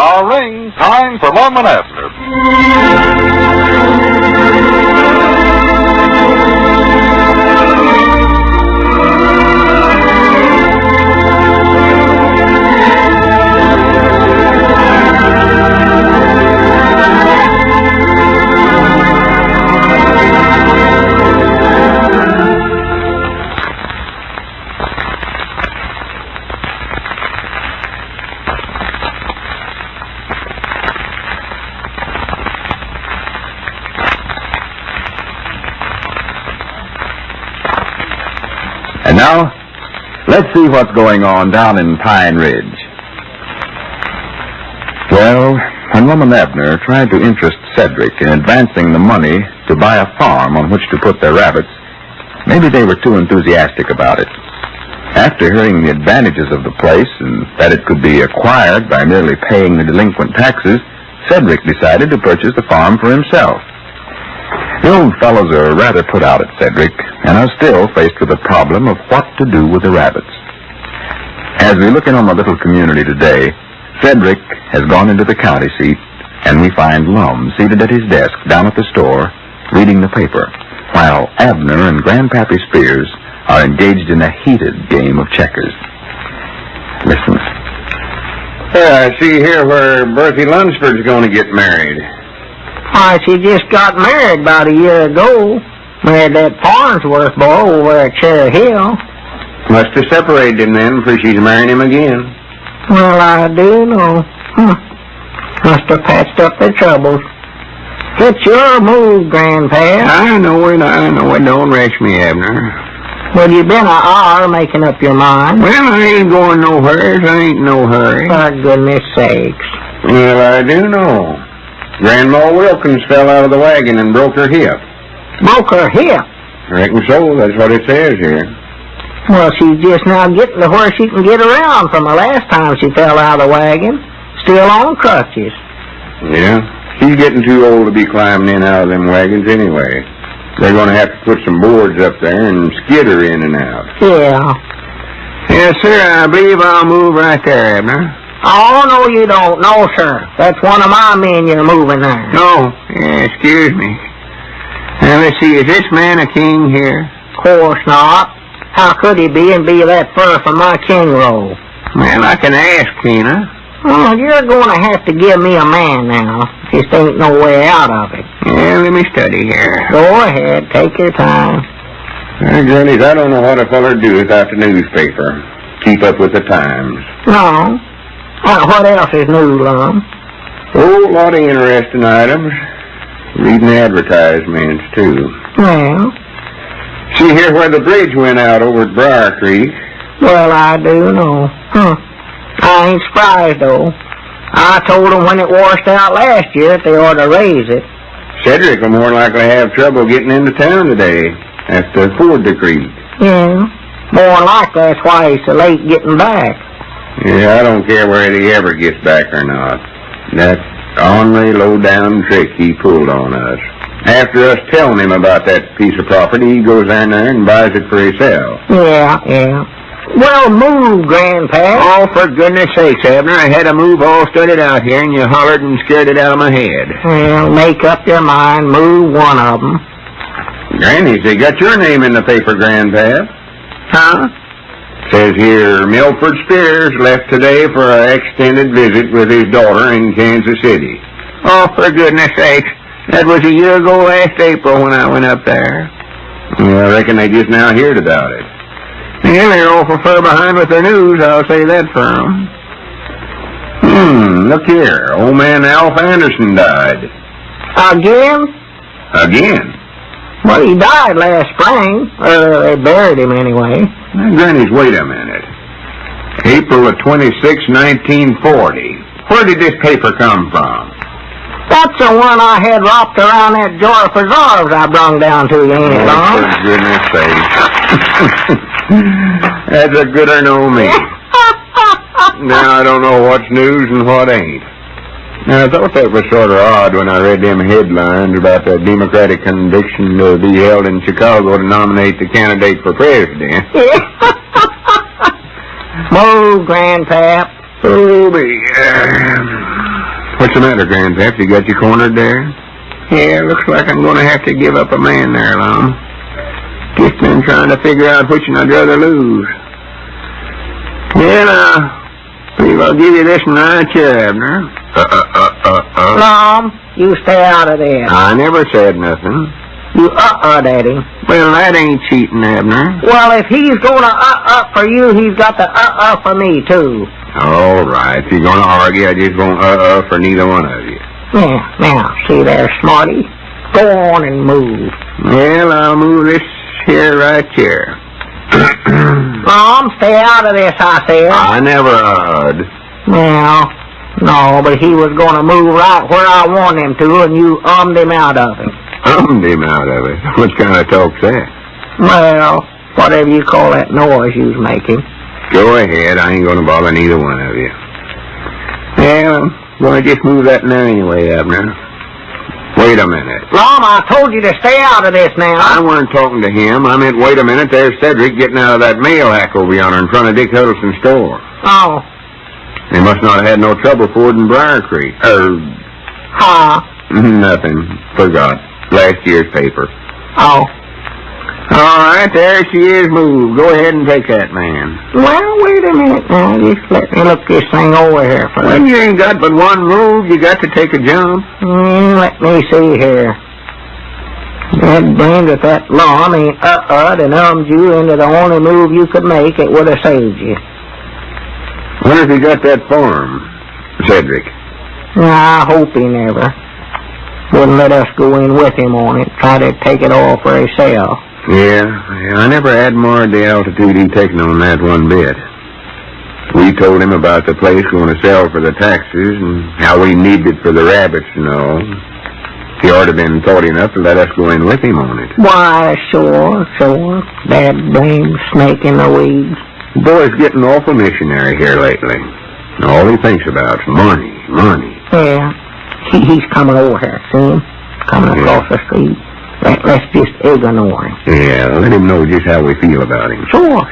hour rings. Time for Lum and Abner. And now, let's see what's going on down in Pine Ridge. Well, when Lum and Abner tried to interest Cedric in advancing the money to buy a farm on which to put their rabbits, maybe they were too enthusiastic about it. After hearing the advantages of the place and that it could be acquired by merely paying the delinquent taxes, Cedric decided to purchase the farm for himself. The old fellows are rather put out at Cedric and are still faced with the problem of what to do with the rabbits. As we look in on the little community today, Cedric has gone into the county seat, and we find Lum seated at his desk down at the store reading the paper, while Abner and Grandpappy Spears are engaged in a heated game of checkers. Listen. I see here where Berthy Lunsford's going to get married. Why, she just got married about a year ago. Married that Farnsworth boy over at Cherry Hill. Must have separated him then, for she's marrying him again. Well, I do know. Must have patched up their troubles. It's your move, Grandpa. I know it. Don't rush me, Abner. Well, you been an hour making up your mind. Well, I ain't going nowhere. I ain't no hurry. For goodness sakes. Well, I do know. Grandma Wilkins fell out of the wagon and broke her hip. Broke her hip? Reckon so. That's what it says here. Well, she's just now getting to where she can get around from the last time she fell out of the wagon. Still on crutches. Yeah. She's getting too old to be climbing in out of them wagons anyway. They're going to have to put some boards up there and skid her in and out. Yeah. Yes, sir. I believe I'll move right there, Abner. Oh, no, you don't. No, sir. That's one of my men you're moving there. No. Yeah, excuse me. Now, let's see. Is this man a king here? Of course not. How could he be and be that far from my king roll? Well, I can ask, Tina. Oh, you're going to have to give me a man now. Just ain't no way out of it. Yeah, let me study here. Go ahead. Take your time. Grannies, I don't know what a feller do without the newspaper. Keep up with the times. No. What else is new, Lum? Oh, a lot of interesting items. Reading advertisements, too. Well? See here where the bridge went out over at Briar Creek? Well, I do know. I ain't surprised, though. I told them when it washed out last year that they ought to raise it. Cedric will more likely have trouble getting into town today after ford the creek. Yeah. More likely that's why he's so late getting back. Yeah, I don't care whether he ever gets back or not. That ornery, low-down trick he pulled on us. After us telling him about that piece of property, he goes down there and buys it for himself. Yeah. Well, move, Grandpa. Oh, for goodness sakes, Abner, I had a move all studied out here, and you hollered and scared it out of my head. Well, make up your mind. Move one of them. Grannies, they got your name in the paper, Grandpa. Huh? Says here, Milford Spears left today for an extended visit with his daughter in Kansas City. Oh, for goodness sakes. That was a year ago last April when I went up there. Yeah, I reckon they just now heard about it. Yeah, they're awful far behind with their news, I'll say that for them. Look here. Old man Alf Anderson died. Again? Again? Well, he died last spring. They buried him anyway. Now, Grannies, wait a minute. April the 26th, 1940. Where did this paper come from? That's the one I had wrapped around that jar of preserves I brung down to you, ain't it, Lum? For goodness sake. That's a gooder know me. Now I don't know what's news and what ain't. Now, I thought that was sort of odd when I read them headlines about the Democratic convention to be held in Chicago to nominate the candidate for president. Move, Grandpap. Oh, What's the matter, Grandpap? You got you cornered there? Yeah, looks like I'm going to have to give up a man there, Lum. Just been trying to figure out which I'd rather lose. Yeah, I believe I'll give you this one right here, Abner. Lum, you stay out of there. I never said nothing. You Daddy. Well, that ain't cheating, Abner. Well, if he's gonna for you, he's got to for me, too. All right, if you're going to argue, I just won't for neither one of you. Yeah, now, see there, Smarty? Go on and move. Well, I'll move this here right here. Lum, stay out of this, I said. I never Well, no, but he was gonna move right where I want him to, and you him out of it. him out of it. What kind of talk's that? Well, whatever you call that noise you was making. Go ahead. I ain't going to bother neither one of you. Well, I'm going to just move that in there anyway, Abner. Wait a minute. Lum, I told you to stay out of this now. I weren't talking to him. I meant, wait a minute, there's Cedric getting out of that mail hack over yonder in front of Dick Huddleston's store. Oh. He must not have had no trouble fording Briar Creek. Huh? Nothing. Forgot. Last year's paper. Oh. All right, there she is. Move. Go ahead and take that man. Well, wait a minute now. Just let me look this thing over here first. Well, you ain't got but one move. You got to take a jump. Let me see here. That damned if that Lum ain't and ummed you into the only move you could make, it would have saved you. When has he got that farm, Cedric? I hope he never. Wouldn't let us go in with him on it. Try to take it all for himself. Yeah, I never admired the altitude he'd taken on that one bit. We told him about the place going to sell for the taxes and how we needed it for the rabbits and all. He ought to have been thought enough to let us go in with him on it. Why, sure. That blame snake in the weeds. The boy's getting awful missionary here lately. All he thinks about is money. Yeah. He's coming over here, see him? Coming across the street. Let's just ignore him. Yeah, let him know just how we feel about him. Sure.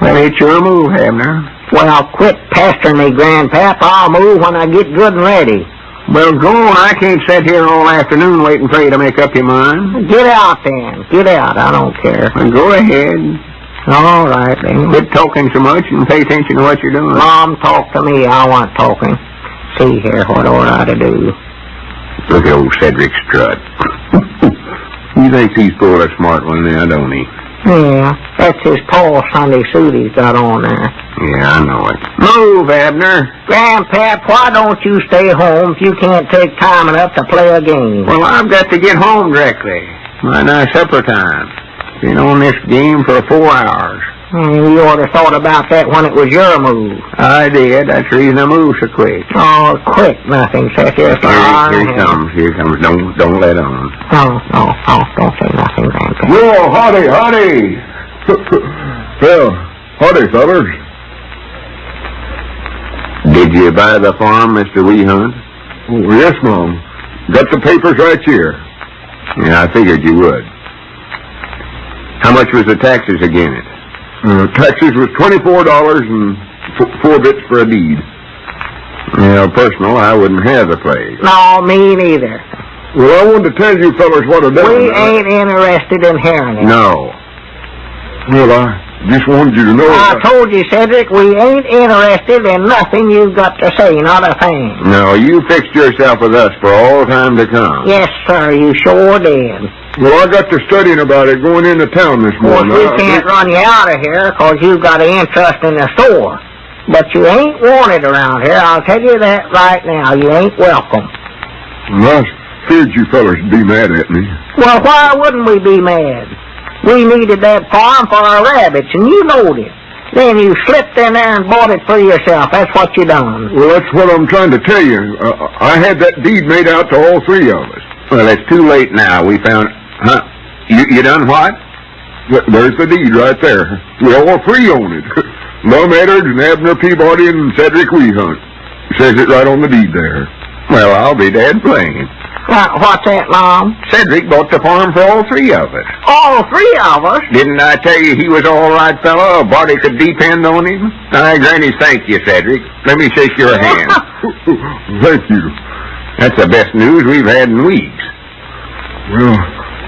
Well, it's your move, Abner. Well, quit pestering me, Grandpap. I'll move when I get good and ready. Well, go on. I can't sit here all afternoon waiting for you to make up your mind. Get out, then. Get out. I don't care. Well, go ahead. All right, then. Quit talking so much and pay attention to what you're doing. Mom, talk to me. I want talking. See here, what ought I to do? Look at old Cedric strut. He thinks he's pulled a smart one now, don't he? Yeah, that's his tall Sunday suit he's got on there. Yeah, I know it. Move, Abner. Grandpap, why don't you stay home if you can't take time enough to play a game? Well, I've got to get home directly. My nice supper time. Been on this game for 4 hours. You ought to have thought about that when it was your move. I did. That's the reason I moved so quick. Oh, quick nothing. Sit here. Here comes. Don't let on. No, don't say nothing, Grandpa. Well, howdy. Well, howdy, fellas. Did you buy the farm, Mr. Weehunt? Oh, yes, Mom. Got the papers right here. Yeah, I figured you would. How much was the taxes again it? Taxes was $24 and 4 bits for a deed. Well, personal, I wouldn't have the place. No, me neither. Well, I wanted to tell you fellas what I done. We ain't interested in hearing it. No. Well, I just wanted you to know. I told you, Cedric, we ain't interested in nothing you've got to say, not a thing. No, you fixed yourself with us for all time to come. Yes, sir, you sure did. Well, I got to studying about it going into town this morning. Well, we can't run you out of here because you've got an interest in the store. But you ain't wanted around here, I'll tell you that right now. You ain't welcome. Well, I feared you fellas would be mad at me. Well, why wouldn't we be mad? We needed that farm for our rabbits, and you knowed it. Then you slipped in there and bought it for yourself. That's what you done. Well, that's what I'm trying to tell you. I had that deed made out to all 3 of us. Well, it's too late now. We found... Huh? You done what? There's the deed right there. We all 3 own it. Lum and Abner Peabody and Cedric Weehunt. Says it right on the deed there. Well, I'll be dead plain. What's that, Lum? Cedric bought the farm for all 3 of us. All 3 of us? Didn't I tell you he was all right fellow? A body could depend on him? Granny, thank you, Cedric. Let me shake your hand. Thank you. That's the best news we've had in weeks. Well,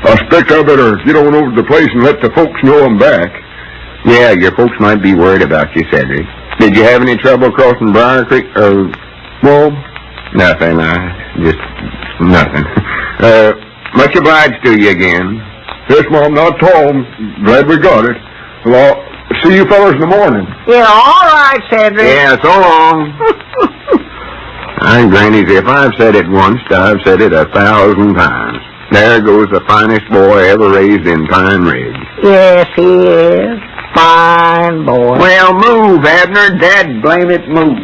I expect I better get on over to the place and let the folks know I'm back. Yeah, your folks might be worried about you, Cedric. Did you have any trouble crossing Briar Creek? Well, nothing. Just nothing. Much obliged to you again. Yes, Mom, not Tom. Glad we got it. Well, I'll see you fellas in the morning. Yeah, all right, Cedric. Yeah, so long. Granny's, if I've said it once, I've said it 1,000 times. There goes the finest boy ever raised in Pine Ridge. Yes, he is. Fine boy. Well, move, Abner. Dad, blame it, move.